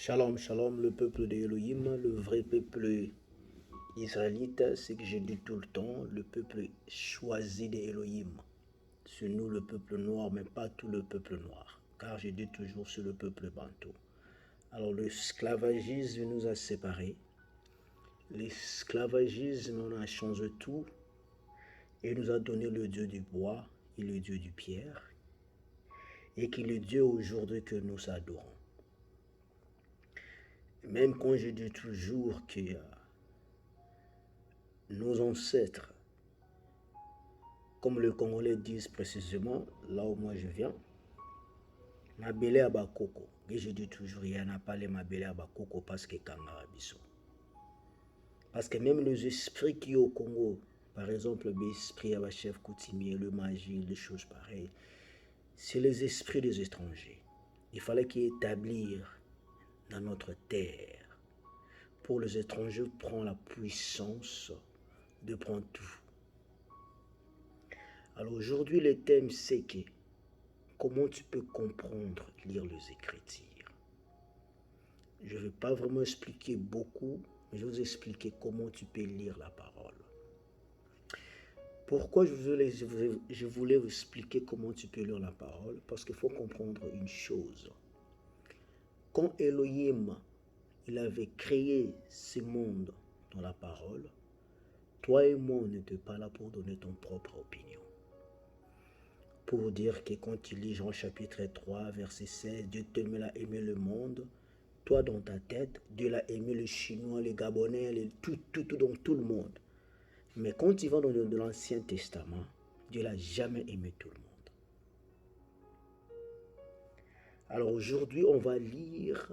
Shalom, shalom, le peuple d'Elohim, le vrai peuple israélite, c'est que j'ai dit tout le temps, le peuple choisi d'Elohim. C'est nous le peuple noir, mais pas tout le peuple noir, car j'ai dit toujours c'est le peuple bantou. Alors l'esclavagisme nous a séparés, l'esclavagisme on a changé tout et nous a donné le Dieu du bois et le Dieu du pierre, et qui est le Dieu aujourd'hui que nous adorons. Même quand je dis toujours que nos ancêtres, comme les Congolais disent précisément, là où moi je viens, Mabele Abakoko. Et je dis toujours, il y en a pas les Mabele Abakoko parce que Kangarabiso. Parce que même les esprits qui au Congo, par exemple, l'esprit à chef coutumier, le magie, les choses pareilles, c'est les esprits des étrangers. Il fallait qu'ils établissent dans notre terre. Pour les étrangers, prendre la puissance de prendre tout. Alors aujourd'hui, le thème, c'est que comment tu peux comprendre, lire les Écritures. Je ne vais pas vraiment expliquer beaucoup, mais je vais vous expliquer comment tu peux lire la parole. Pourquoi je voulais vous expliquer comment tu peux lire la parole? Parce qu'il faut comprendre une chose. Quand Elohim, il avait créé ce monde dans la parole, toi et moi, on n'était pas là pour donner ton propre opinion. Pour dire que quand tu lis Jean chapitre 3, verset 16, Dieu tellement a aimé le monde, toi dans ta tête, Dieu l'a aimé les Chinois, les Gabonais, donc tout le monde. Mais quand tu vas dans l'Ancien Testament, Dieu n'a jamais aimé tout le monde. Alors aujourd'hui, on va lire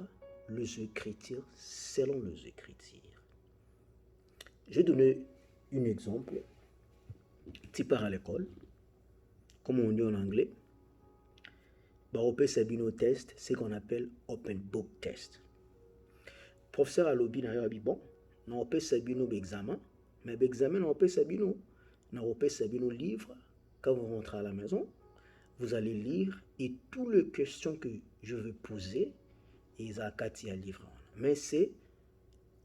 les Écritures selon les Écritures. Je vais donner un exemple. Tu pars à l'école, comme on dit en anglais, on Sabino test, c'est qu'on appelle Open Book Test. Professeur alobi na yo abi bon, na opesa bino examen, mais l'examen na opesa bino, livre. Quand vous rentrez à la maison, vous allez lire et toutes les questions que je vais poser, ils ont qu'à livre. Mais c'est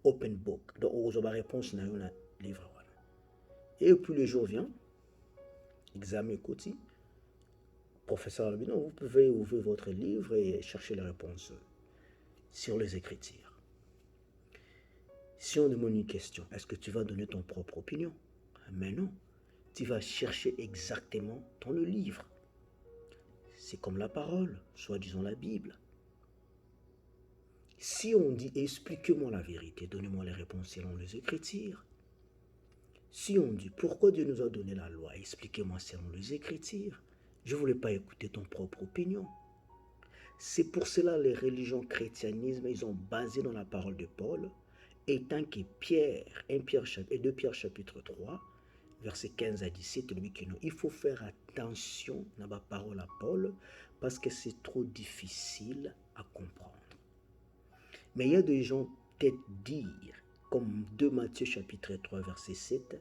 open book, donc vous avez réponse na yo na livre. Et puis le jour vient, examen côté. Professeur alobi, non, vous pouvez ouvrir votre livre et chercher les réponses sur les Écritures. Si on demande une question, est-ce que tu vas donner ton propre opinion? Mais non, tu vas chercher exactement dans le livre. C'est comme la parole, soit disons la Bible. Si on dit expliquez-moi la vérité, donnez-moi les réponses selon les Écritures. Si on dit pourquoi Dieu nous a donné la loi, expliquez-moi selon les Écritures. Je ne voulais pas écouter ton propre opinion. C'est pour cela les religions christianisme, ils ont basé dans la parole de Paul, étant que Pierre, 2 Pierre chapitre 3, verset 15 à 17, il faut faire attention à la parole à Paul parce que c'est trop difficile à comprendre. Mais il y a des gens peut-être dire, comme 2 Matthieu chapitre 3, verset 7,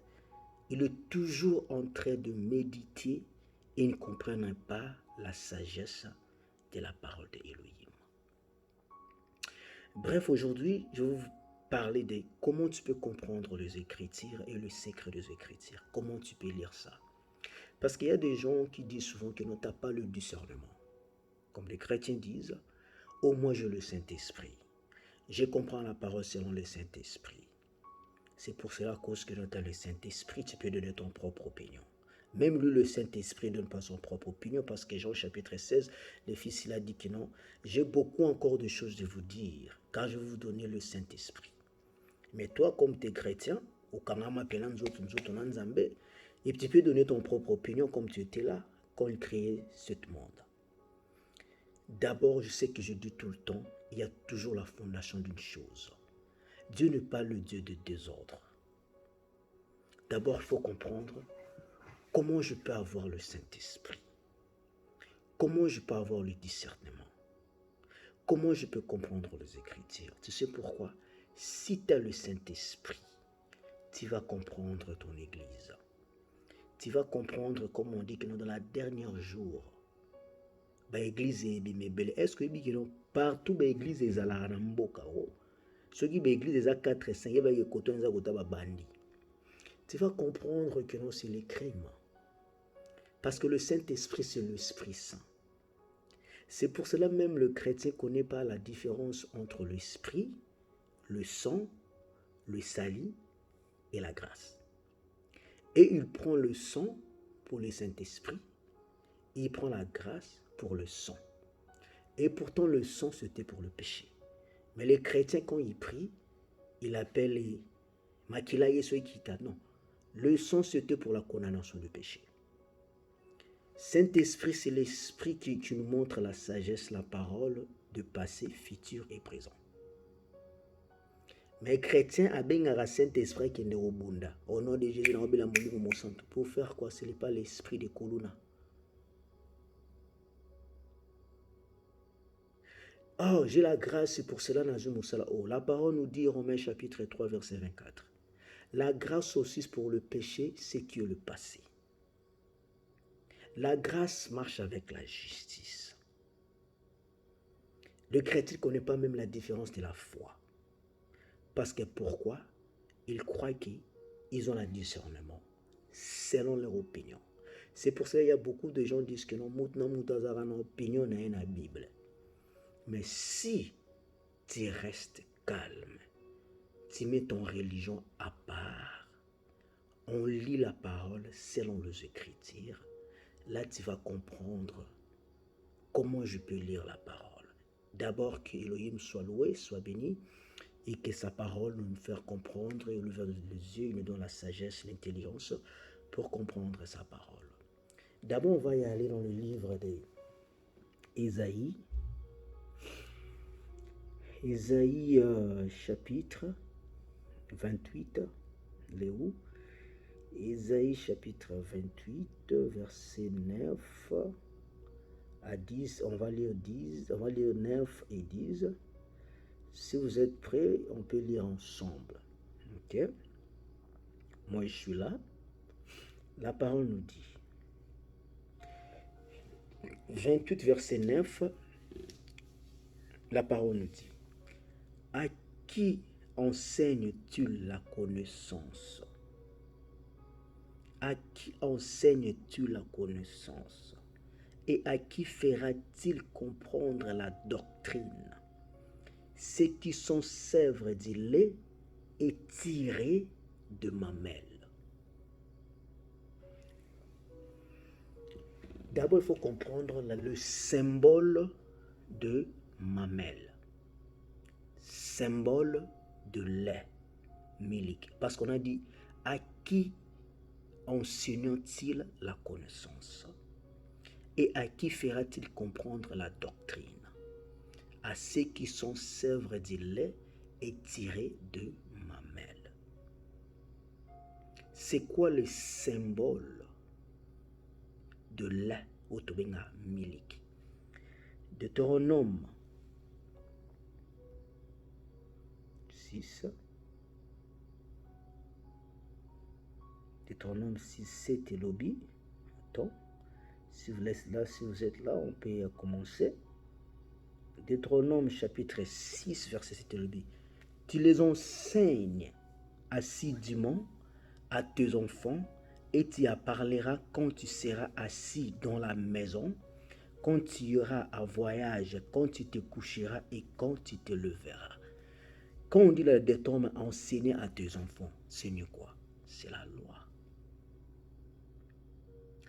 il est toujours en train de méditer et ne comprennent pas la sagesse de la parole d'Elohim. Bref, aujourd'hui, je vais vous parler de comment tu peux comprendre les Écritures et le secret des Écritures. Comment tu peux lire ça. Parce qu'il y a des gens qui disent souvent que tu n'as pas le discernement. Comme les chrétiens disent, oh moi j'ai le Saint-Esprit. Je comprends la parole selon le Saint-Esprit. C'est pour cela cause que tu as le Saint-Esprit, tu peux donner ton propre opinion. Même lui, le Saint-Esprit ne donne pas son propre opinion parce que Jean chapitre 16, le Fils il a dit que non, j'ai beaucoup encore de choses à vous dire car je vais vous donner le Saint-Esprit. Mais toi, comme tu es chrétien, ou quand on m'appelle et tu peux donner ton propre opinion comme tu étais là quand il créait ce monde. D'abord, je sais que je dis tout le temps, il y a toujours la fondation d'une chose. Dieu n'est pas le Dieu de désordre. D'abord, il faut comprendre comment je peux avoir le Saint-Esprit. Comment je peux avoir le discernement. Comment je peux comprendre les Écritures. Tu sais pourquoi? Si tu as le Saint-Esprit, tu vas comprendre ton Église. Tu vas comprendre, comme on dit que dans la dernière jour, baeglize ebimebele. Est-ce que bikino partout baeglize ezalaka na mboka o? Soki baeglize eza 4 et 5 yebaki koto eza kota babandi. Tu vas comprendre que non, c'est les crimes. Parce que le Saint-Esprit, c'est l'Esprit Saint. C'est pour cela même le chrétien ne connaît pas la différence entre l'Esprit, le sang, le salut et la grâce. Et il prend le sang pour le Saint-Esprit, il prend la grâce pour le sang. Et pourtant le sang c'était pour le péché. Mais les chrétiens quand ils prient, ils appellent les Makila Yesu Kita. Non, le sang c'était pour la condamnation du péché. Saint-Esprit, c'est l'Esprit qui nous montre la sagesse, la parole de passé, futur et présent. Mais chrétien a bien un Saint-Esprit qui est au Bunda. Au nom de Jésus, pour faire quoi? Ce n'est pas l'esprit de Koluna. Oh, j'ai la grâce, c'est pour cela oh, la parole nous dit, Romains chapitre 3, verset 24. La grâce aussi pour le péché, c'est que le passé. La grâce marche avec la justice. Le chrétien ne connaît pas même la différence de la foi. Parce que pourquoi? Ils croient qu'ils ont le discernement, selon leur opinion. C'est pour ça qu'il y a beaucoup de gens qui disent que non, opinion dans la Bible. Mais si tu restes calme, tu mets ton religion à part, on lit la parole selon les Écritures, là tu vas comprendre comment je peux lire la parole. D'abord que Elohim soit loué, soit béni, et que sa parole nous fasse comprendre, et nous ouvre les yeux, nous donne la sagesse, l'intelligence pour comprendre sa parole. D'abord, on va y aller dans le livre d'Ésaïe. Ésaïe chapitre 28, Léo. Ésaïe chapitre 28, verset 9 à 10. On va lire 9 et 10. Si vous êtes prêts, on peut lire ensemble. Ok? Moi, je suis là. La parole nous dit. 28, verset 9. La parole nous dit. À qui enseignes-tu la connaissance? À qui enseignes-tu la connaissance? Et à qui fera-t-il comprendre la doctrine? Ceux qui sont sèvres du lait et tirés de mamelle. D'abord, il faut comprendre le symbole de mamelle. Symbole de lait, milik. Parce qu'on a dit, à qui enseigne-t-il la connaissance? Et à qui fera-t-il comprendre la doctrine? À ceux qui sont sèvres du lait et tirés de mamelle. C'est quoi le symbole de lait au Tobenga milik? Deutéronome 6. Deutéronome 6, 7 et lobby. Attends. Si vous êtes là, on peut commencer. Deutéronome chapitre 6, verset 7 et lobby. Tu les enseignes assidûment à tes enfants et tu en parleras quand tu seras assis dans la maison, quand tu iras à voyage, quand tu te coucheras et quand tu te leveras. Quand on dit le Deutéronome enseigner à tes enfants, c'est mieux quoi? C'est la loi.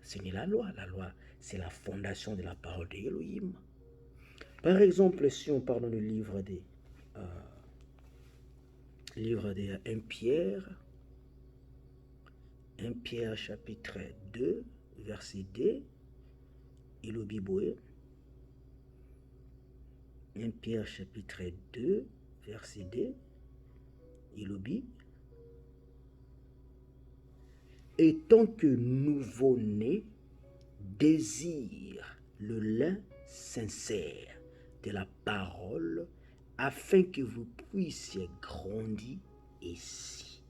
Ce n'est la loi. La loi, c'est la fondation de la parole d'Elohim. Par exemple, si on parle du livre de 1 Pierre, 1 Pierre chapitre 2, verset 2, il oublie boé. 1 Pierre chapitre 2, verset 2, il oublie. Et tant que nouveau-né désire le lait sincère de la parole afin que vous puissiez grandir ici.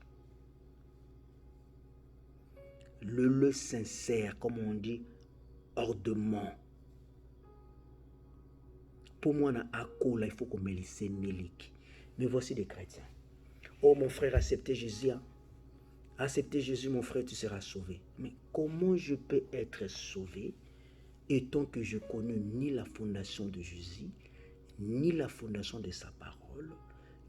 Le lait sincère, comme on dit, ordement. pour moi, il faut qu'on me laisse Nélik. Mais voici des chrétiens. Oh, mon frère, acceptez Jésus. Hein? Acceptez Jésus, mon frère, tu seras sauvé. Mais comment je peux être sauvé étant que je connais ni la fondation de Jésus, ni la fondation de sa parole,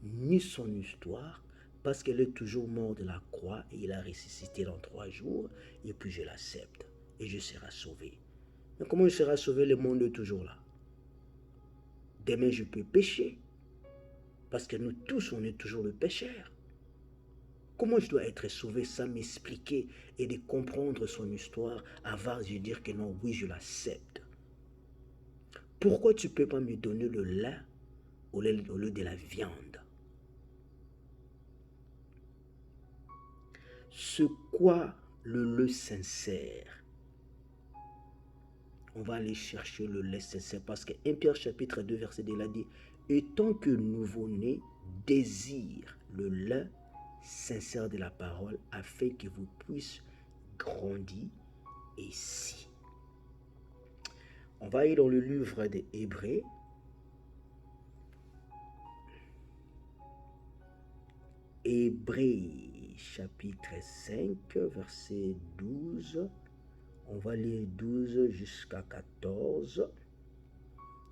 ni son histoire, parce qu'elle est toujours mort de la croix et il a ressuscité dans 3 jours, et puis je l'accepte et je serai sauvé. Mais comment je serai sauvé? Le monde est toujours là. Demain, je peux pécher, parce que nous tous, on est toujours le pécheur. Comment je dois être sauvé sans m'expliquer et de comprendre son histoire avant de dire que non, oui, je l'accepte? Pourquoi tu ne peux pas me donner le lait au lieu de la viande? C'est quoi le lait sincère? On va aller chercher le lait sincère parce que 1 Pierre chapitre 2 verset 2 il a dit « Et tant que nouveau-né désire le lait sincère de la parole afin que vous puissiez grandir ici. » On va aller dans le livre des Hébreux. Hébreux chapitre 5 verset 12. On va lire 12 jusqu'à 14.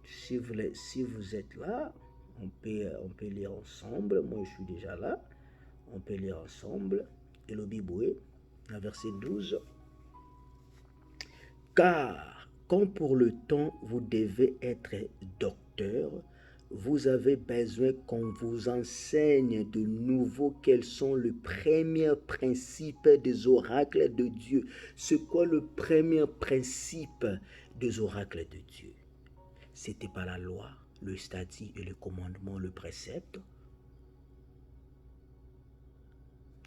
Si vous êtes là, on peut lire ensemble. Moi, je suis déjà là. On peut lire ensemble. Et le Bible, verset 12. Car, quand pour le temps vous devez être docteur, vous avez besoin qu'on vous enseigne de nouveau quels sont les premiers principes des oracles de Dieu. C'est quoi le premier principe des oracles de Dieu? C'était pas la loi, le statut et le commandement, le précepte.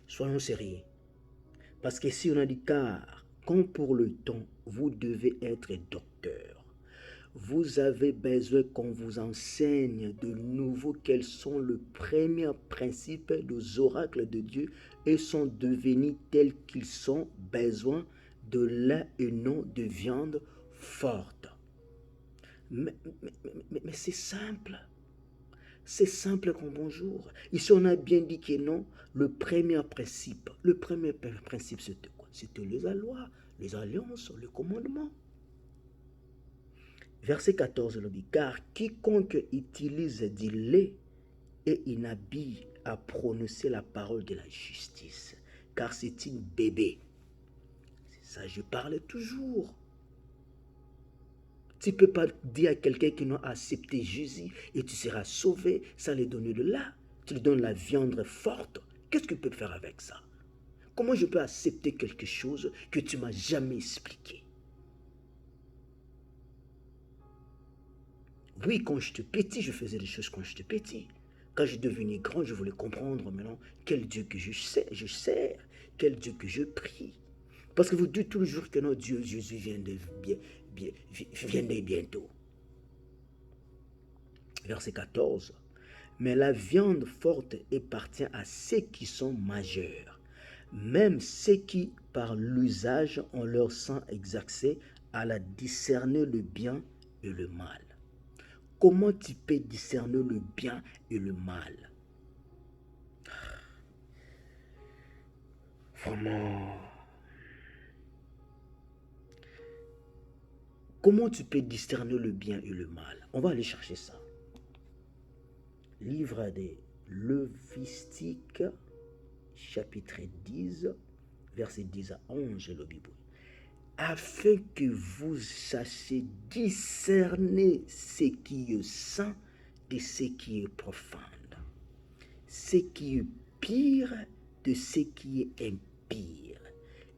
Soyons sérieux. Parce que si on a dit car, quand pour le temps vous devez être docteur, vous avez besoin qu'on vous enseigne de nouveau quels sont les premiers principes des oracles de Dieu et sont devenus tels qu'ils sont besoin de lait et non de viande forte. Mais c'est simple. C'est simple comme bonjour. Ici, on a bien dit que non, le premier principe c'était quoi? C'était les lois, les alliances, les commandements. Verset 14, le dit, car quiconque utilise du lait est inhabile à prononcer la parole de la justice, car c'est une bébé. C'est ça, je parle toujours. Tu ne peux pas dire à quelqu'un qui n'a accepté Jésus et tu seras sauvé sans lui donner de lait. Tu lui donnes la viande forte. Qu'est-ce que tu peux faire avec ça? Comment je peux accepter quelque chose que tu ne m'as jamais expliqué? Oui, quand j'étais petit, je faisais des choses quand j'étais petit. Quand je devenais grand, je voulais comprendre maintenant quel Dieu que je sers, quel Dieu que je prie. Parce que vous dites toujours que non, Dieu, Jésus vient de bientôt. Verset 14. Mais la viande forte appartient à ceux qui sont majeurs, même ceux qui, par l'usage, ont leur sang exercé à la discerner le bien et le mal. Comment tu peux discerner le bien et le mal? Vraiment. Comment tu peux discerner le bien et le mal? On va aller chercher ça. Livre des Lévitique, chapitre 10, verset 10 à 11, le Bible. Afin que vous sachiez discerner ce qui est saint de ce qui est profane, ce qui est pire de ce qui est impire,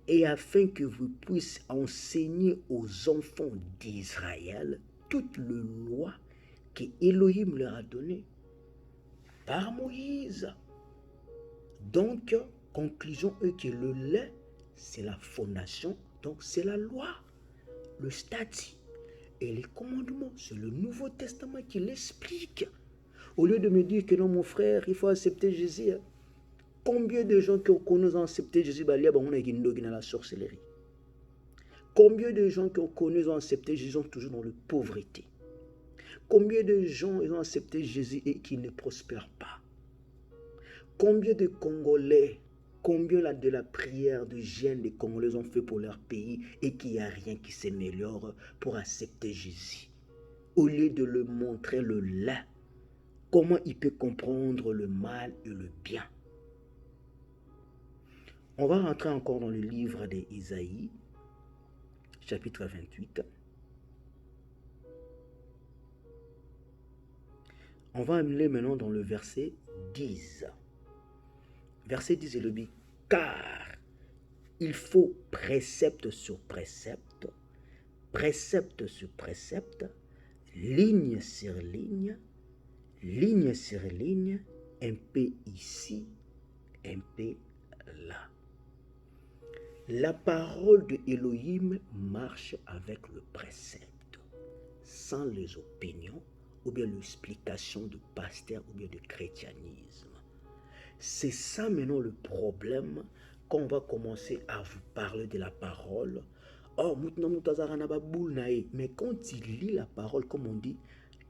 et afin que vous puissiez enseigner aux enfants d'Israël toute la loi que Elohim leur a donnée par Moïse. Donc, conclusion est que le lait, c'est la fondation, donc c'est la loi, le statut et les commandements. C'est le Nouveau Testament qui l'explique. Au lieu de me dire que non, mon frère, il faut accepter Jésus. Combien de gens qui connaissent accepter Jésus, on est dans la sorcellerie. Combien de gens qui connaissent accepter Jésus sont toujours dans la pauvreté. Combien de gens ils ont accepté Jésus et qui ne prospèrent pas? Combien de Congolais, combien de la prière de jeûne des Congolais ont fait pour leur pays et qu'il n'y a rien qui s'améliore pour accepter Jésus? Au lieu de le montrer le là, comment il peut comprendre le mal et le bien? On va rentrer encore dans le livre d'Ésaïe, chapitre 28. On va aller maintenant dans le verset 10. Verset 10, il dit, car il faut précepte sur précepte, précepte sur précepte, ligne sur ligne sur ligne, un peu ici, un peu là. La parole de Elohim marche avec le précepte, sans les opinions ou bien l'explication de pasteur ou bien de chrétianisme. C'est ça maintenant le problème quand on va commencer à vous parler de la parole. Oh, mais quand il lit la parole, comme on dit,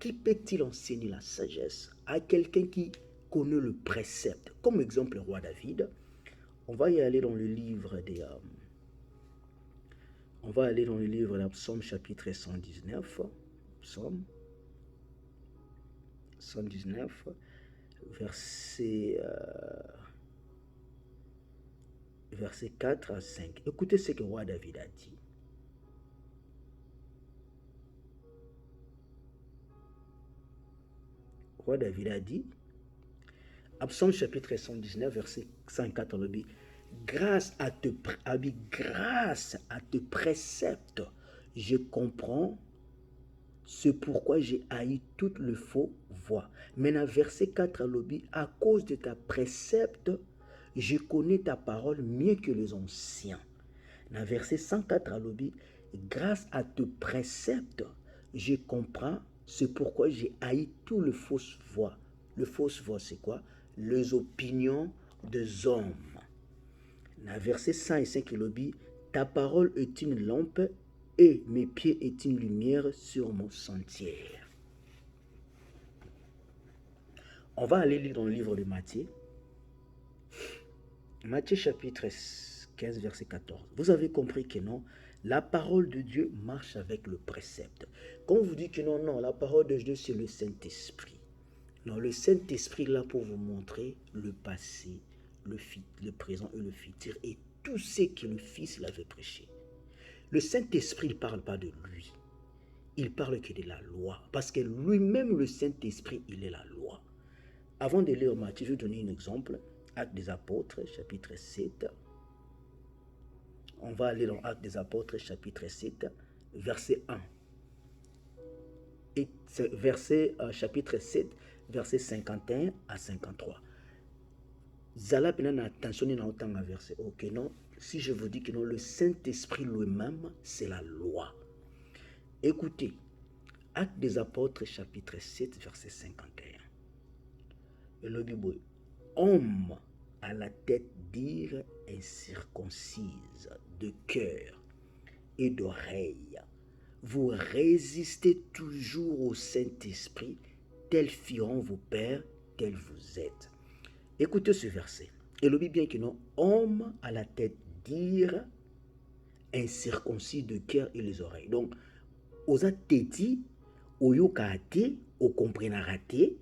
qui peut-il enseigner la sagesse à quelqu'un qui connaît le précepte? Comme exemple, le roi David. On va y aller dans le livre des... on va aller dans le livre de Psaume chapitre 119. Psaume 119, verset 4 à 5. Écoutez ce que le roi David a dit. Le roi David a dit, Psaume chapitre 119, verset 54, on le dit, grâce à tes préceptes, je comprends, c'est pourquoi j'ai haï toute le faux voix. Maintenant, verset 4, on le dit, à cause de ta précepte, je connais ta parole mieux que les anciens. Dans verset 104, on le dit, grâce à tes préceptes, je comprends, c'est pourquoi j'ai haï tout le fausse voix. Le fausse voix, c'est quoi? Les opinions des hommes. Dans verset 105, il dit, ta parole est une lampe et mes pieds est une lumière sur mon sentier. On va aller lire dans le livre de Matthieu. Matthieu chapitre 15, verset 14. Vous avez compris que non, la parole de Dieu marche avec le précepte. Quand on vous dit que non, la parole de Dieu, c'est le Saint-Esprit. Non, le Saint-Esprit est là pour vous montrer le passé, le présent et le futur et tout ce que le Fils l'avait prêché. Le Saint-Esprit ne parle pas de lui. Il parle que de la loi. Parce que lui-même, le Saint-Esprit, il est la loi. Avant de lire Matthieu, je vais donner un exemple. Actes des Apôtres, chapitre 7. On va aller dans Actes des Apôtres, chapitre 7, verset 1. Et chapitre 7, verset 51 à 53. Zala pena attention na otanga verset. Ok, non. Si je vous dis que non, le Saint-Esprit lui-même, c'est la loi. Écoutez, Actes des Apôtres, chapitre 7, verset 51. Le Bible, homme à la tête dure incirconcise de cœur et d'oreille, vous résistez toujours au Saint-Esprit, tels firont vos pères, tels vous êtes. Écoutez ce verset. Et le Bible bien que non, homme à la tête dure incirconcis de cœur et les oreilles. Donc, aux attéti, aux yokate, aux comprenarate,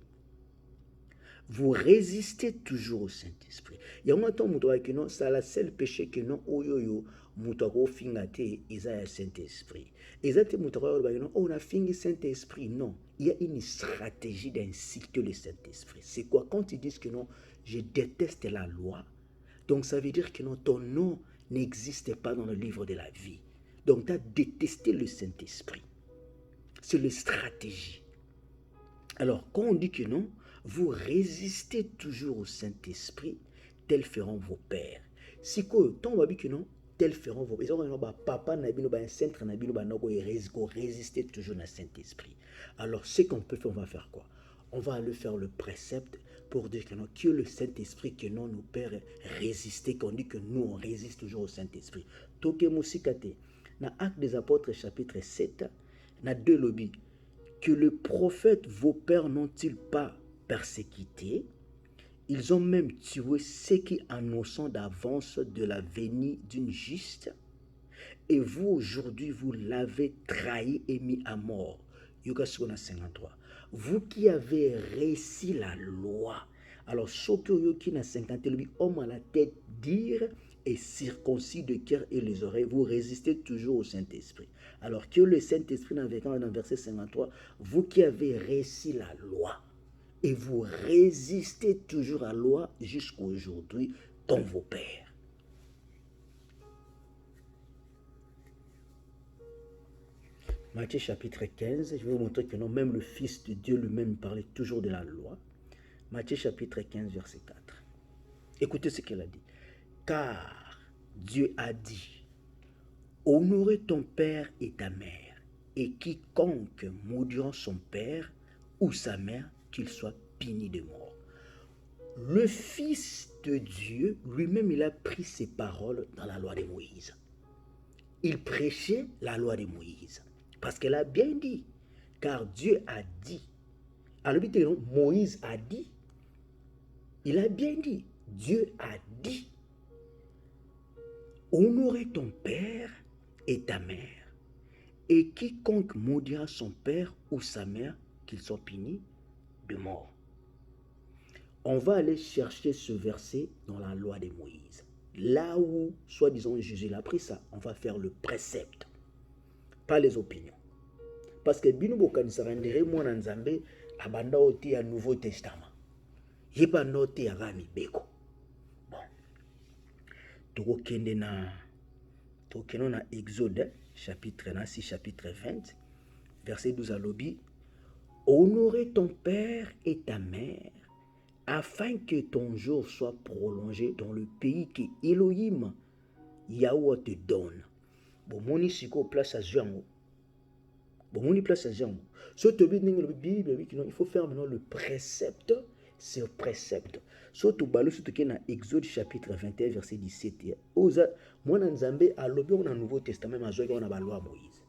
vous résistez toujours au Saint-Esprit. Il y a un temps où c'est le seul péché que non, oyoyo, moutako fingate, ils ont le Saint-Esprit. Ils ont on a fini Saint-Esprit. Non, il y a une stratégie d'inciter le Saint-Esprit. C'est quoi? Quand ils disent que non, je déteste la loi, donc ça veut dire que non, ton nom n'existe pas dans le livre de la vie. Donc tu as détesté le Saint-Esprit. C'est la stratégie. Alors, quand on dit que non, vous résistez toujours au Saint-Esprit, tels feront vos pères. Si quand on va dire que non, tels feront vos pères. Papa n'a pas un centre, n'a pas résister toujours au Saint-Esprit. Alors, ce qu'on peut faire, on va faire quoi? On va aller faire le précepte pour dire que non, que le Saint-Esprit, que non, nos pères résistaient, qu'on dit que nous, on résiste toujours au Saint-Esprit. Toke Mousikate, dans Actes des Apôtres, chapitre 7, dans 2 lobbies. que le prophète vos pères n'ont-ils pas persécuté? Ils ont même tué ceux qui annonçant d'avance de la venue d'une juste. Et vous, aujourd'hui, vous l'avez trahi et mis à mort. Yoga 53. Vous qui avez réussi la loi. Alors, ce qui n'a 50, homme à la tête dire et circoncis de cœur et les oreilles, vous résistez toujours au Saint-Esprit. Alors que le Saint-Esprit, dans le verset 53, vous qui avez réussi la loi, et vous résistez toujours à la loi jusqu'à aujourd'hui, comme vos pères. Matthieu chapitre 15, je vais vous montrer que non, même le Fils de Dieu lui-même parlait toujours de la loi. Matthieu chapitre 15, verset 4. Écoutez ce qu'il a dit. Car Dieu a dit, honorer ton père et ta mère, et quiconque maudira son père ou sa mère, qu'il soit puni de mort. Le Fils de Dieu, lui-même, il a pris ses paroles dans la loi de Moïse. Il prêchait la loi de Moïse. Parce qu'elle a bien dit, car Dieu a dit. Alors, Moïse a dit, il a bien dit, Dieu a dit, honorer ton père et ta mère, et quiconque maudira son père ou sa mère, qu'il soit puni de mort. On va aller chercher ce verset dans la loi de Moïse. Là où, soi-disant, Jésus a pris ça, on va faire le précepte, pas les opinions. Parce que bino bokanisarandere mwana nzambe abanda oti ya Nouveau Testament. Yeba note ya gami beko. Bon. Tokokende na Exode chapitre 20 verset 12 à l'obi. Honorer ton père et ta mère afin que ton jour soit prolongé dans le pays que Elohim Yahweh te donne. Bon moni siko place à Jean. Bon, on y place à Jean. Il faut faire maintenant le précepte sur précepte. Surtout, surtout dans Exode chapitre 21, verset 17. Moi, dans Zambé, à l'objet, on a un Nouveau Testament, on a la loi Moïse.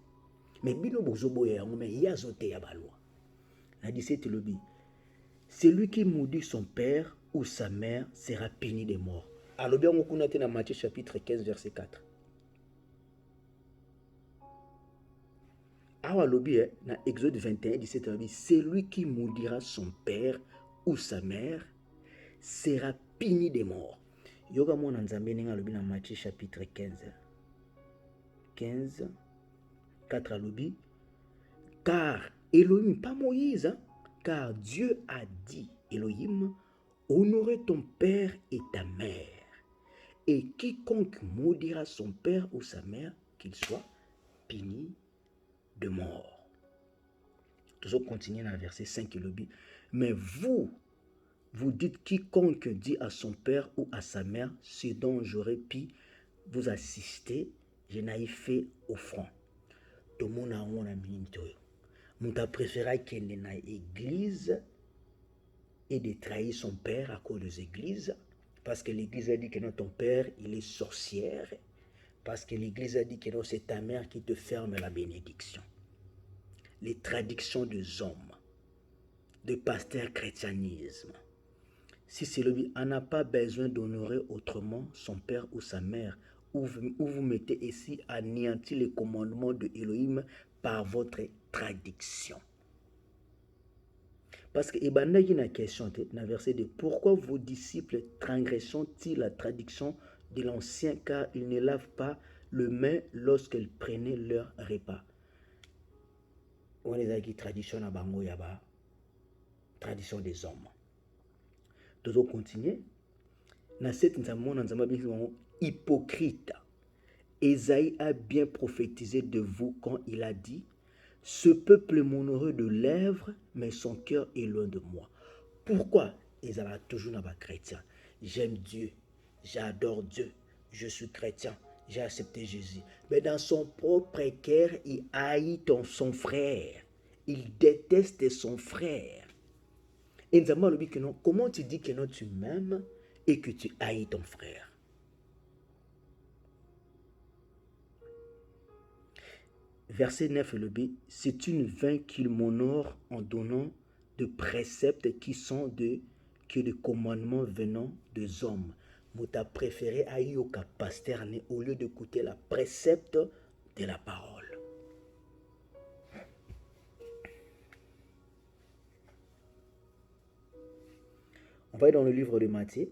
Mais bino bozobo ya mais il y a zoté ya la loi. La 17 le dit. Celui qui maudit son père ou sa mère sera puni de mort. À l'objet, on a dans Matthieu chapitre 15, verset 4. Awa lobi na Exode 21, 17, celui qui maudira son père ou sa mère sera puni de mort. Yoga mwana nzambe ninga lobi na Matthieu chapitre 15, 4 lobi. Car Elohim, pas Moïse, hein, car Dieu a dit, Elohim, honorer ton père et ta mère. Et quiconque maudira son père ou sa mère, qu'il soit puni de mort. Toujours continuer dans le verset 5 et le dit. Mais vous dites quiconque dit à son père ou à sa mère, ce dont j'aurais pu vous assister, je n'ai fait offrant. Tout le monde a un minute. Mon préféré qu'il ait dans l'église et de trahir son père à cause des églises. Parce que l'église a dit que non, ton père, il est sorcière. Parce que l'église a dit que non, c'est ta mère qui te ferme la bénédiction. Les traductions des hommes, de pasteur christianisme. Si c'est lui, on n'a pas besoin d'honorer autrement son père ou sa mère, où vous mettez ici anéantir les commandements de Elohim par votre traduction. Parce que Ibanda y a une question dans le verset de pourquoi vos disciples transgressent-ils la traduction de l'ancien car ils ne lavent pas le main lorsqu'ils prenaient leur repas. On les a dit tradition à Bango Yaba, tradition des hommes. Nous allons continuer. Dans cette hypocrite, Ésaïe a bien prophétisé de vous quand il a dit: ce peuple m'honorerait de lèvres, mais son cœur est loin de moi. Pourquoi? Ils ont toujours un chrétien. J'aime Dieu, j'adore Dieu, je suis chrétien, j'ai accepté Jésus. Mais dans son propre cœur, il haït son frère. Il déteste son frère. Et nous avons dit que non. Comment tu dis que non, tu m'aimes et que tu haïs ton frère? verset 9 le B, c'est une vain qu'il m'honore en donnant de préceptes qui sont que des commandements venant des hommes. Mouta préféré à yoka pasterne au lieu d'écouter la précepte de la parole. On va aller dans le livre de Matthieu.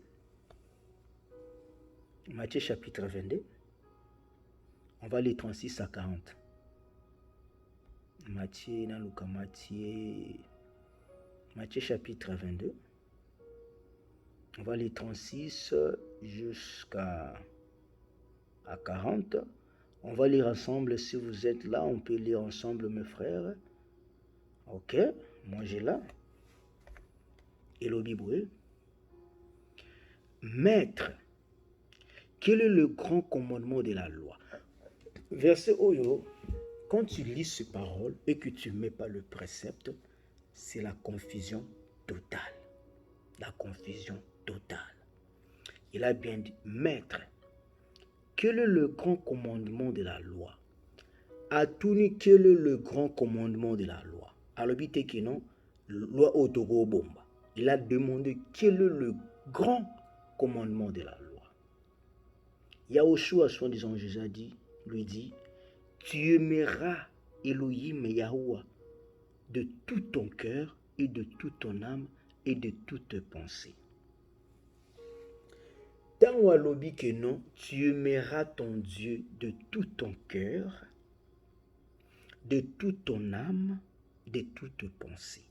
Matthieu chapitre 22. On va lire 36 à 40. Matthieu chapitre 22. On va lire 36 jusqu'à 40. On va lire ensemble. Si vous êtes là, on peut lire ensemble, mes frères. Ok, moi j'ai là. Et le Bible. Maître, quel est le grand commandement de la loi? Verset Oyo, quand tu lis ces paroles et que tu ne mets pas le précepte, c'est la confusion totale. La confusion totale. Il a bien dit, Maître, quel est le grand commandement de la loi? Atuni, quel est le grand commandement de la loi? Alors, loi Otogo Bomba. Il a demandé quel est le grand commandement de la loi. Yahushua, soi-disant Jésus lui dit, tu aimeras Elohim Yahuwah de tout ton cœur et de toute ton âme et de toute pensée. Dans Walobi que non, tu aimeras ton Dieu de tout ton cœur, de toute ton âme, de toute pensée.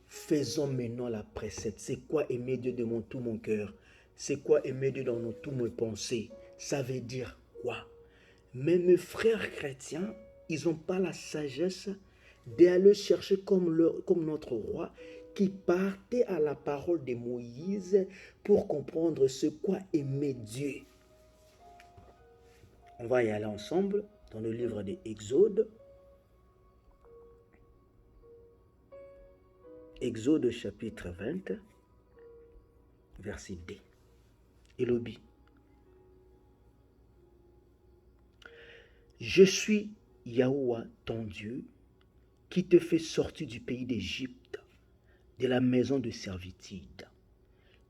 Faisons maintenant la précepte. C'est quoi aimer Dieu de tout mon cœur? C'est quoi aimer Dieu dans toutes mes pensées? Ça veut dire quoi? Mais mes frères chrétiens, ils n'ont pas la sagesse d'aller chercher comme notre roi qui partait à la parole de Moïse pour comprendre ce quoi aimer Dieu. On va y aller ensemble dans le livre de Exode. Exode chapitre 20, verset 2. Elobi. Je suis Yahuwah, ton Dieu, qui te fait sortir du pays d'Égypte, de la maison de servitude.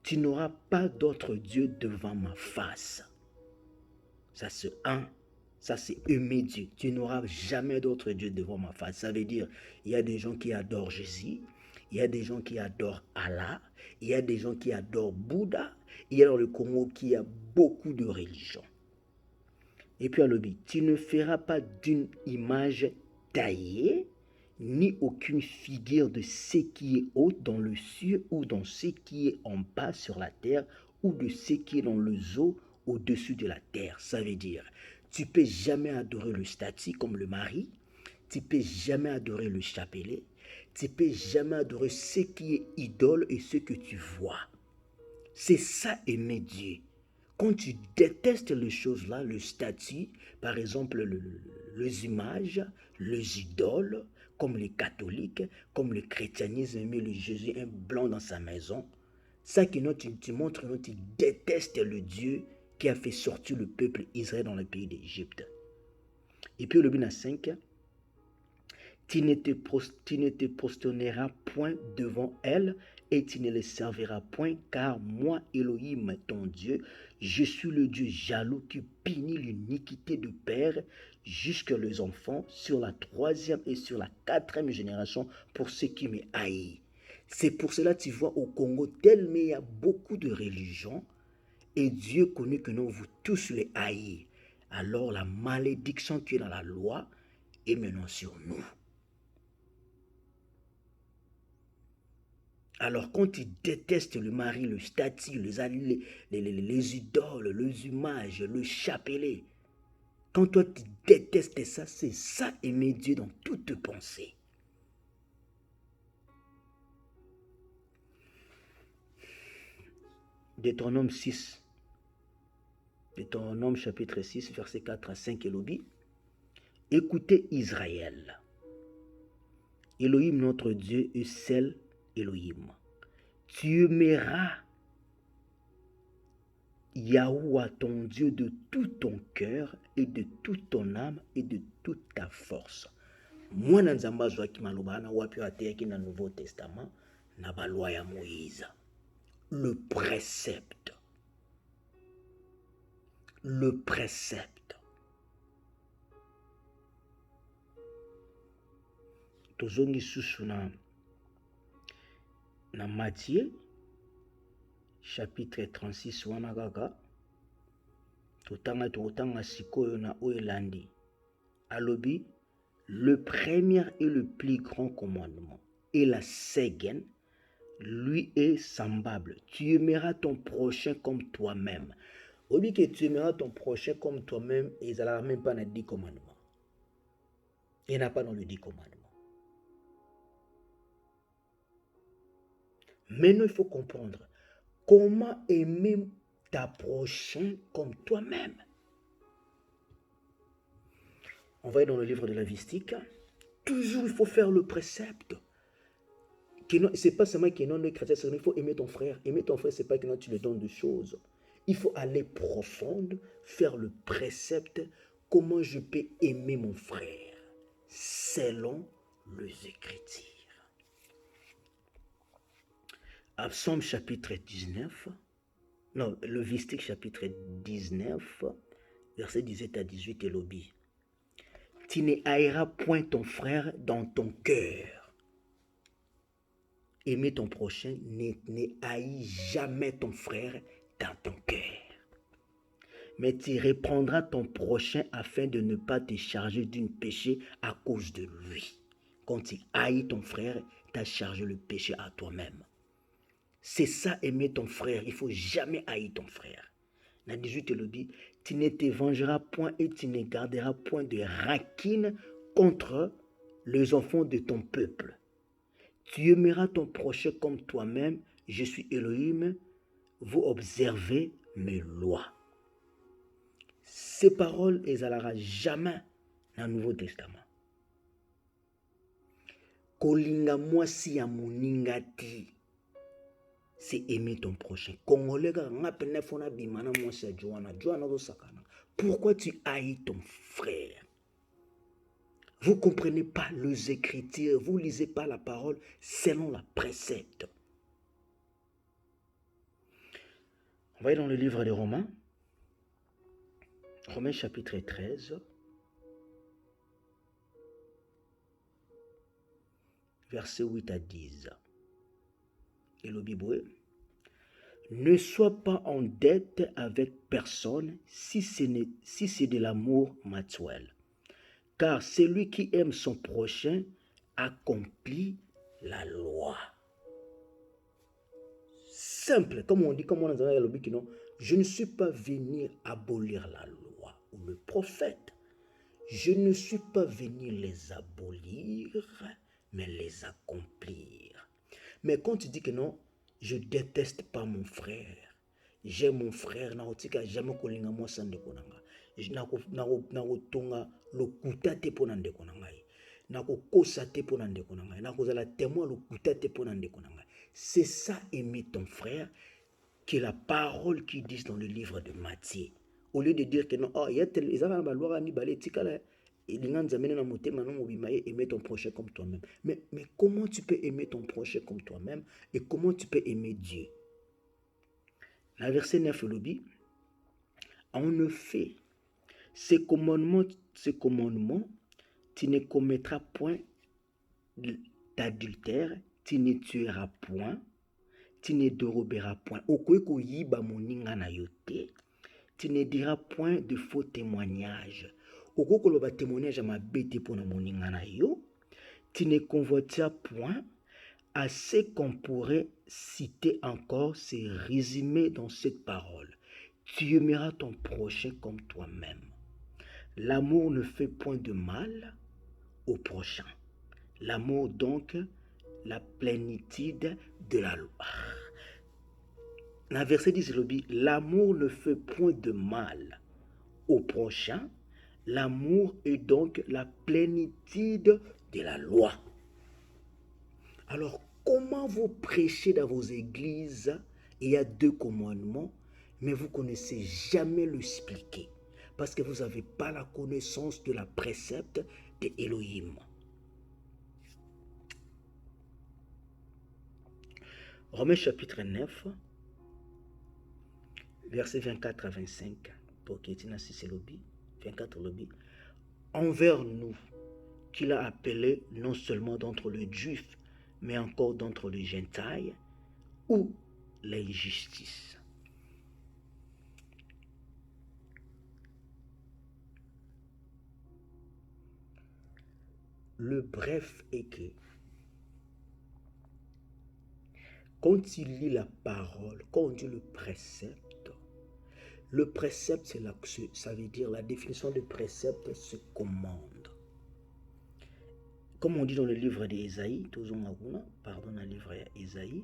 Tu n'auras pas d'autre Dieu devant ma face. Ça c'est ça c'est aimer Dieu. Tu n'auras jamais d'autre Dieu devant ma face. Ça veut dire, il y a des gens qui adorent Jésus, il y a des gens qui adorent Allah, il y a des gens qui adorent Bouddha, il y a dans le Congo qui a beaucoup de religions. Et puis à l'objet, tu ne feras pas d'une image taillée, ni aucune figure de ce qui est haut dans le ciel ou dans ce qui est en bas sur la terre ou de ce qui est dans les eaux au-dessus de la terre. Ça veut dire, tu ne peux jamais adorer le statue comme le mari, tu ne peux jamais adorer le chapelet, tu ne peux jamais adorer ce qui est idole et ce que tu vois. C'est ça aimer Dieu. Quand tu détestes les choses-là, le statut, par exemple les images, les idoles, comme les catholiques, comme le christianisme, mais le Jésus, un blanc dans sa maison, ça qui tu montres, tu détestes le Dieu qui a fait sortir le peuple Israël dans le pays d'Égypte. Et puis le Bénin 5, tu ne te prosterneras point devant elle et tu ne les serviras point, car moi, Elohim, ton Dieu, je suis le Dieu jaloux qui punit l'iniquité du père jusqu'à les enfants sur la 3e et sur la 4e génération pour ceux qui me haïssent. C'est pour cela que tu vois au Congo, tellement il y a beaucoup de religions et Dieu connaît que nous vous tous les haïssons. Alors la malédiction qui est dans la loi est maintenant sur nous. Alors quand tu détestes le mari, le statut, les idoles, les images, le chapelet, quand toi tu détestes ça, c'est ça aimer Dieu dans toutes tes pensées. Deutéronome 6, Deutéronome chapitre 6, verset 4 à 5, Elobi. Écoutez Israël. Elohim notre Dieu est seul Elohim. Tu aimeras Yahweh ton Dieu de tout ton cœur et de toute ton âme et de toute ta force. Moi, Nzamba Zouaki Malobana, Wapi Ateki dans le Nouveau Testament, na ba loi ya Moïse. Le précepte. Le précepte. Tozongi susu na Matthieu, chapitre 36, wana kaka. Totanga sikoyo na oelandi. Alobi, le premier et le plus grand commandement et la second lui est semblable. Tu aimeras ton prochain comme toi-même. Au lieu que tu aimeras ton prochain comme toi-même, ils n'ont même pas dans le 10 commandements. Il n'y en a pas dans le 10 commandements. Maintenant, il faut comprendre comment aimer ta prochain comme toi-même. On va aller dans le livre de la Lévitique. Toujours, il faut faire le précepte. Ce n'est pas seulement qu'il y a non chrétien, il faut aimer ton frère. Aimer ton frère, ce n'est pas que tu lui donnes des choses. Il faut aller profond, faire le précepte. Comment je peux aimer mon frère selon les Écritures. À Psaume chapitre 19, non, Lévitique chapitre 19, verset 17 à 18 et l'obit. Tu ne haïras point ton frère dans ton cœur. Aimer ton prochain, ne haïs jamais ton frère dans ton cœur. Mais tu reprendras ton prochain afin de ne pas te charger d'un péché à cause de lui. Quand tu haïs ton frère, tu as chargé le péché à toi-même. C'est ça, aimer ton frère. Il ne faut jamais haïr ton frère. Dans 18, il dit, tu ne te vengeras point et tu ne garderas point de rancune contre les enfants de ton peuple. Tu aimeras ton prochain comme toi-même. Je suis Elohim. Vous observez mes lois. Ces paroles, elles n'alleront jamais dans le Nouveau Testament. Kolinga mwasi ya moninga ti. C'est aimer ton prochain. Congolais, pourquoi tu haïs ton frère? Vous ne comprenez pas les Écritures, vous ne lisez pas la parole selon la précepte. On va aller dans le livre des Romains. Romains chapitre 13. Verset 8 à 10. Et le Bible, ne sois pas en dette avec personne si c'est de l'amour mutuel. Car celui qui aime son prochain accomplit la loi. Simple, comme on dit, comme on a dans le Bible, je ne suis pas venu abolir la loi ou le prophète. Je ne suis pas venu les abolir, mais les accomplir. Mais quand tu dis que non, je ne déteste pas mon frère, j'aime mon frère, jamais kolinga moi sans dekonanga. Nakotonga lokuta te pona ndeko na ngai. Nakokosa te pona ndeko na ngai. Nakozala témoin lokuta te pona ndeko na ngai. C'est ça aimer ton frère, qui est la parole qui dit dans le livre de Matthieu. Au lieu de dire que non, il y a tel ils avaient la loi ni balé tikala. Aimer ton prochain comme toi-même. Mais comment tu peux aimer ton prochain comme toi-même et comment tu peux aimer Dieu? La verset 9, le dit, en effet, ce commandement, tu ne commettras point d'adultère, tu ne tueras point, tu ne déroberas point. Tu ne diras point de faux témoignages. Tu ne convoiteras point. À ce qu'on pourrait citer encore, c'est résumé dans cette parole. Tu aimeras ton prochain comme toi-même. L'amour ne fait point de mal au prochain. L'amour donc, la plénitude de la loi. La verset 10, l'amour ne fait point de mal au prochain. L'amour est donc la plénitude de la loi. Alors, comment vous prêchez dans vos églises? Il y a 2 commandements, mais vous ne connaissez jamais l'expliquer, parce que vous n'avez pas la connaissance de la précepte de Elohim. Romains chapitre 9, versets 24 à 25, pour qui est 24 lobby, envers nous, qu'il a appelé non seulement d'entre les Juifs, mais encore d'entre les Gentiles, ou l'injustice. Le bref est que, quand il lit la parole, quand on dit le précepte, ça veut dire la définition de précepte, se commande. Comme on dit dans le livre d'Ésaïe, dans le livre d'Ésaïe,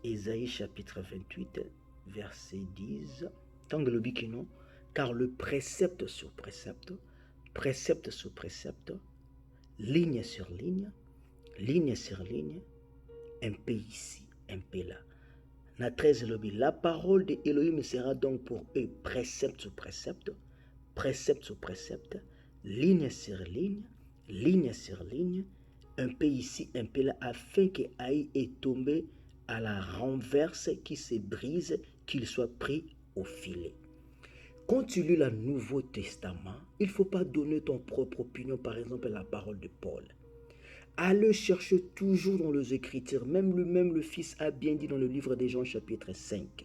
Ésaïe chapitre 28, verset 10, tant que le bikino, car le précepte sur précepte sur précepte, ligne sur ligne sur ligne, un peu ici, un peu là. Na 13 lobby, la parole de Elohim sera donc pour eux précepte sur précepte sur précepte, ligne sur ligne, un peu ici, un peu là, afin que Haï est tombé à la renverse, qui se brise, qu'il soit pris au filet. Quand tu lis le Nouveau Testament, il ne faut pas donner ton propre opinion, par exemple la parole de Paul. Allez chercher toujours dans les Écritures. Même le Fils a bien dit dans le livre de Jean chapitre 5.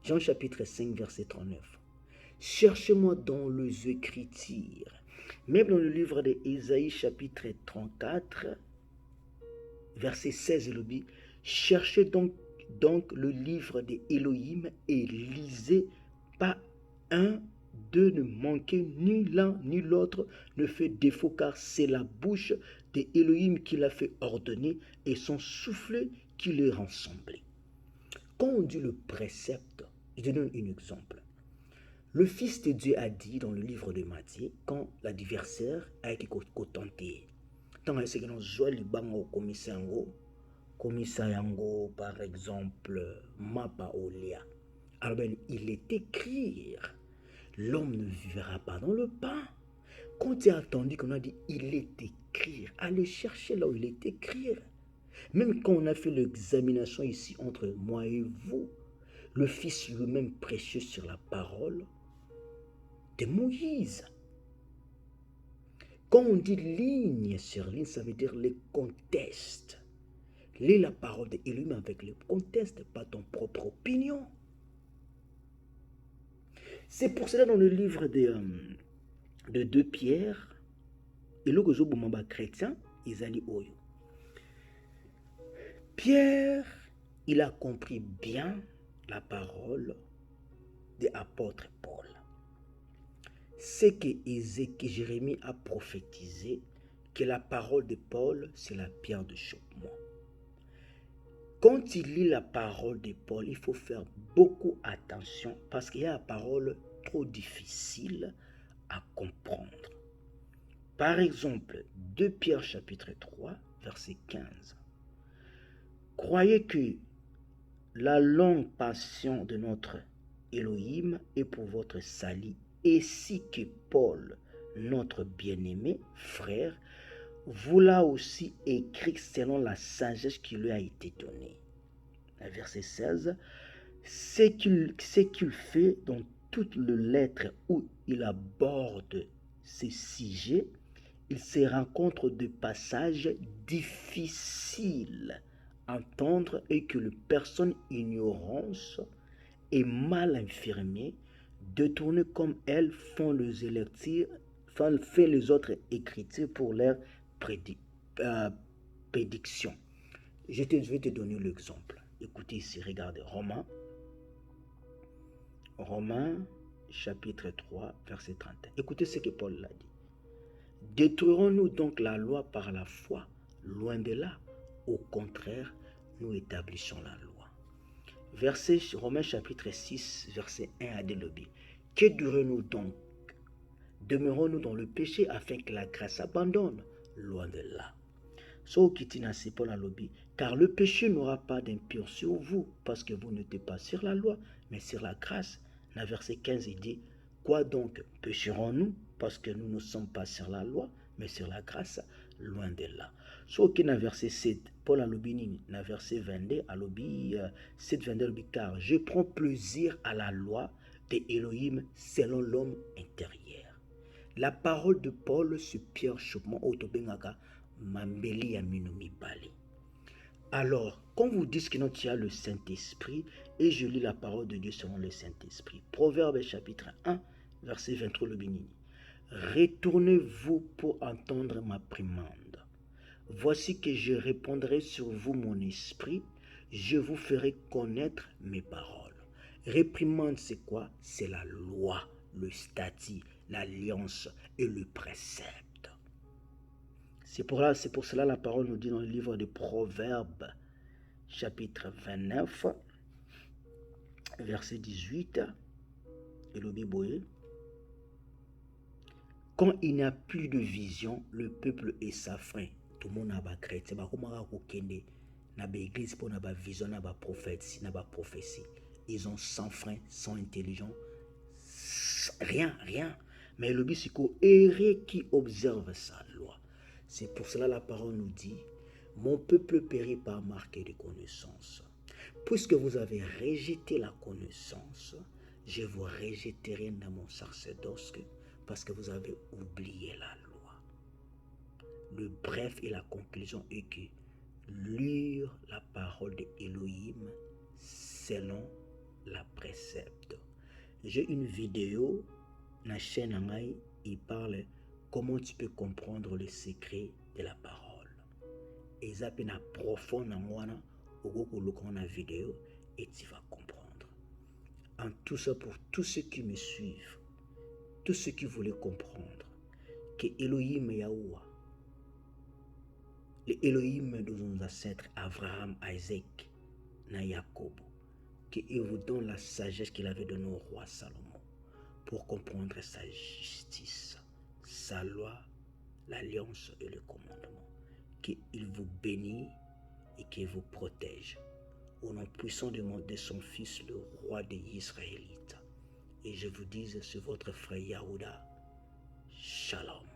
Jean chapitre 5 verset 39. Cherchez-moi dans les Écritures. Même dans le livre de Ésaïe chapitre 34 verset 16, il dit, cherchez donc le livre de Elohim et lisez, pas un d'eux ne manquez, ni l'un ni l'autre ne fait défaut, car c'est la bouche de Elohim qui l'a fait ordonner et son souffle qui les rassemblé. Quand on dit le précepte, je te donne un exemple. Le Fils de Dieu a dit dans le livre de Matthieu, quand l'adversaire a été tenté, tant que nous jouons les bancs commissaire par exemple, Mapa Olia. Alors il est écrit, l'homme ne vivra pas dans le pain. Quand tu as attendu qu'on a dit, il est écrit, allez chercher là où il est écrit. Même quand on a fait l'examination ici entre moi et vous, le Fils lui-même prêchait sur la parole de Moïse. Quand on dit ligne sur ligne, ça veut dire les contextes. Lis la parole de Elohim avec le contexte, pas ton propre opinion. C'est pour cela dans le livre de 2 Pierre, et le chrétien, ils allaient au Pierre, il a compris bien la parole de l'apôtre Paul. C'est que Jérémie a prophétisé que la parole de Paul, c'est la pierre de choppement. Quand il lit la parole de Paul, il faut faire beaucoup attention parce qu'il y a une parole trop difficile à comprendre. Par exemple, 2 Pierre chapitre 3, verset 15. Croyez que la longue passion de notre Elohim est pour votre salut, ainsi que Paul, notre bien-aimé frère, vous l'a aussi écrit selon la sagesse qui lui a été donnée. Verset 16. Ce qu'il fait dans toutes les lettres où il aborde ces sujets, il se rencontre de passages difficiles à entendre et que les personnes ignorantes et mal infirmées, détournées comme elles, font les autres écritures pour leurs prédictions. Je vais te donner l'exemple. Écoutez ici, regardez, Romains chapitre 3, verset 31. Écoutez ce que Paul l'a dit. Détruirons-nous donc la loi par la foi? Loin de là. Au contraire, nous établissons la loi. Verset Romains chapitre 6, verset 1 à 2. Que durons-nous donc? Demeurons-nous dans le péché afin que la grâce abandonne? Loin de là. So kitina c'est pour la lobby. Car le péché n'aura pas d'impur sur vous, parce que vous n'êtes pas sur la loi, mais sur la grâce. Dans verset 15, il dit, quoi donc pécherons-nous, parce que nous ne sommes pas sur la loi, mais sur la grâce, loin de là. So qui dans verset 7, Paul a lobby, dans verset 22, à lobby 7, 22, car je prends plaisir à la loi de Elohim selon l'homme intérieur. La parole de Paul sur Pierre Chopement Otobengaka Mambeli Yaminomi Bali. Alors, quand vous dites que il y a le Saint-Esprit, et je lis la parole de Dieu selon le Saint-Esprit, Proverbe chapitre 1, verset 23, le bénini. Retournez-vous pour entendre ma primande. Voici que je répandrai sur vous mon esprit, je vous ferai connaître mes paroles. Réprimande, c'est quoi? C'est la loi, le statut, l'alliance et le précepte. C'est pour cela la parole nous dit dans le livre de Proverbes, chapitre 29, verset 18, et le Bible. Quand il n'y a plus de vision, le peuple est safrin. Tout le monde a ba chrétien, ba comment kokende na ba église pour na ba vision, na ba prophétie, na ba prophétie. Ils ont sans frein, sans intelligent, rien. Mais le but c'est qu'on erré qui observe sa loi. C'est pour cela la parole nous dit, mon peuple périt par manque de connaissance. Puisque vous avez rejeté la connaissance, je vous rejetterai dans mon sacerdoce parce que vous avez oublié la loi. Le bref et la conclusion est que lire la parole de Elohim selon la précepte. J'ai une vidéo dans la chaîne Angaï, il parle comment tu peux comprendre le secret de la parole. Et ça peut être profond dans moi, au la vidéo, et tu vas comprendre. En tout ça, pour tous ceux qui me suivent, tous ceux qui voulaient comprendre que Elohim est Yahweh, le Elohim de nos ancêtres Abraham, Isaac, et Jacob, qu'il vous donne la sagesse qu'il avait donnée au roi Salomon pour comprendre sa justice, sa loi, l'alliance et le commandement. Qu'il vous bénit et qu'il vous protège. Au nom puissant de son Fils, le roi des Israélites. Et je vous dis, c'est votre frère Yahuda. Shalom.